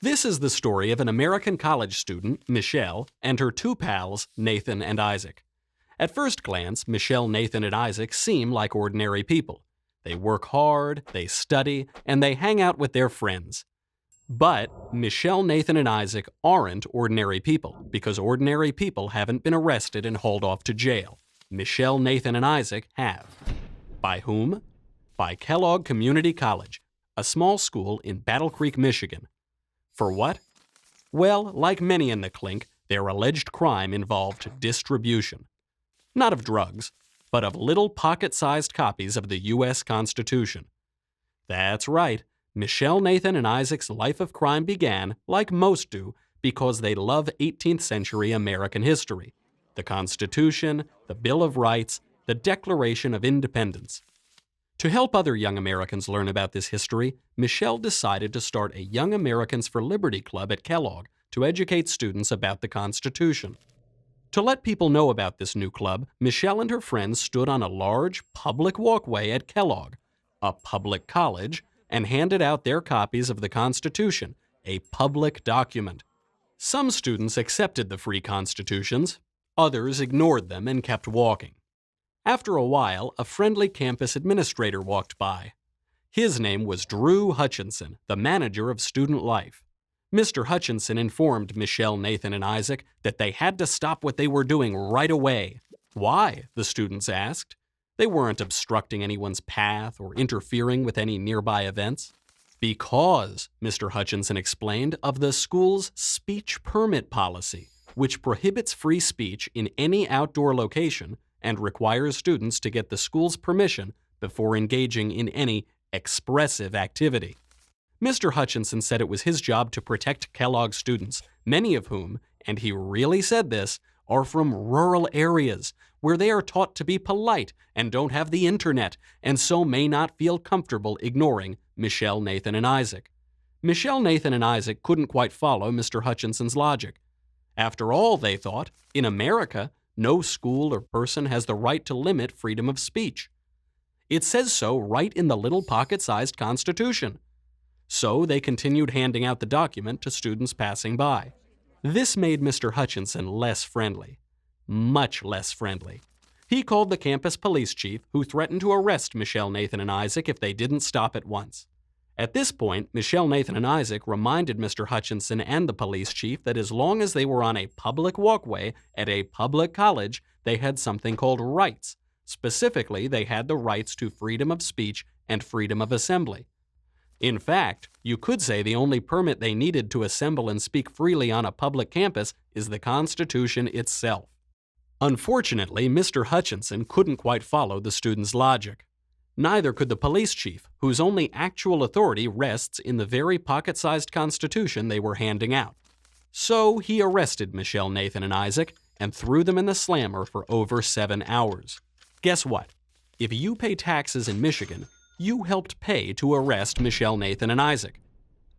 This is the story of an American college student, Michelle, and her two pals, Nathan and Isaac. At first glance, Michelle, Nathan, and Isaac seem like ordinary people. They work hard, they study, and they hang out with their friends. But Michelle, Nathan, and Isaac aren't ordinary people, because ordinary people haven't been arrested and hauled off to jail. Michelle, Nathan, and Isaac have. By whom? By Kellogg Community College, a small school in Battle Creek, Michigan. For what? Well, like many in the clink, their alleged crime involved distribution. Not of drugs, but of little pocket-sized copies of the U.S. Constitution. That's right. Michelle, Nathan, and Isaac's life of crime began, like most do, because they love 18th century American history. The Constitution, the Bill of Rights, the Declaration of Independence. To help other young Americans learn about this history, Michelle decided to start a Young Americans for Liberty Club at Kellogg to educate students about the Constitution. To let people know about this new club, Michelle and her friends stood on a large public walkway at Kellogg, a public college, and handed out their copies of the Constitution, a public document. Some students accepted the free constitutions, others ignored them and kept walking. After a while, a friendly campus administrator walked by. His name was Drew Hutchinson, the manager of student life. Mr. Hutchinson informed Michelle, Nathan, and Isaac that they had to stop what they were doing right away. Why? The students asked. They weren't obstructing anyone's path or interfering with any nearby events. Because, Mr. Hutchinson explained, of the school's speech permit policy, which prohibits free speech in any outdoor location and requires students to get the school's permission before engaging in any expressive activity. Mr. Hutchinson said it was his job to protect Kellogg students, many of whom, and he really said this, are from rural areas where they are taught to be polite and don't have the internet, and so may not feel comfortable ignoring Michelle, Nathan, and Isaac. Michelle, Nathan, and Isaac couldn't quite follow Mr. Hutchinson's logic. After all, they thought, in America, no school or person has the right to limit freedom of speech. It says so right in the little pocket-sized Constitution. So they continued handing out the document to students passing by. This made Mr. Hutchinson less friendly. Much less friendly. He called the campus police chief, who threatened to arrest Michelle, Nathan, and Isaac if they didn't stop at once. At this point, Michelle, Nathan, and Isaac reminded Mr. Hutchinson and the police chief that as long as they were on a public walkway at a public college, they had something called rights. Specifically, they had the rights to freedom of speech and freedom of assembly. In fact, you could say the only permit they needed to assemble and speak freely on a public campus is the Constitution itself. Unfortunately, Mr. Hutchinson couldn't quite follow the students' logic. Neither could the police chief, whose only actual authority rests in the very pocket-sized Constitution they were handing out. So he arrested Michelle, Nathan, and Isaac and threw them in the slammer for over 7 hours. Guess what? If you pay taxes in Michigan, you helped pay to arrest Michelle, Nathan, and Isaac.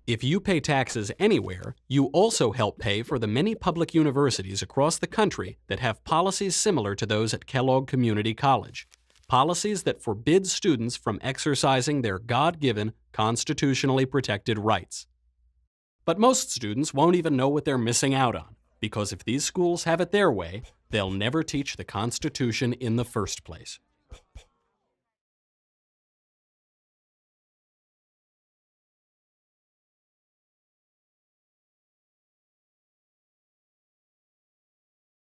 If you pay taxes anywhere, you also help pay for the many public universities across the country that have policies similar to those at Kellogg Community College. Policies that forbid students from exercising their God-given, constitutionally protected rights. But most students won't even know what they're missing out on, because if these schools have it their way, they'll never teach the Constitution in the first place.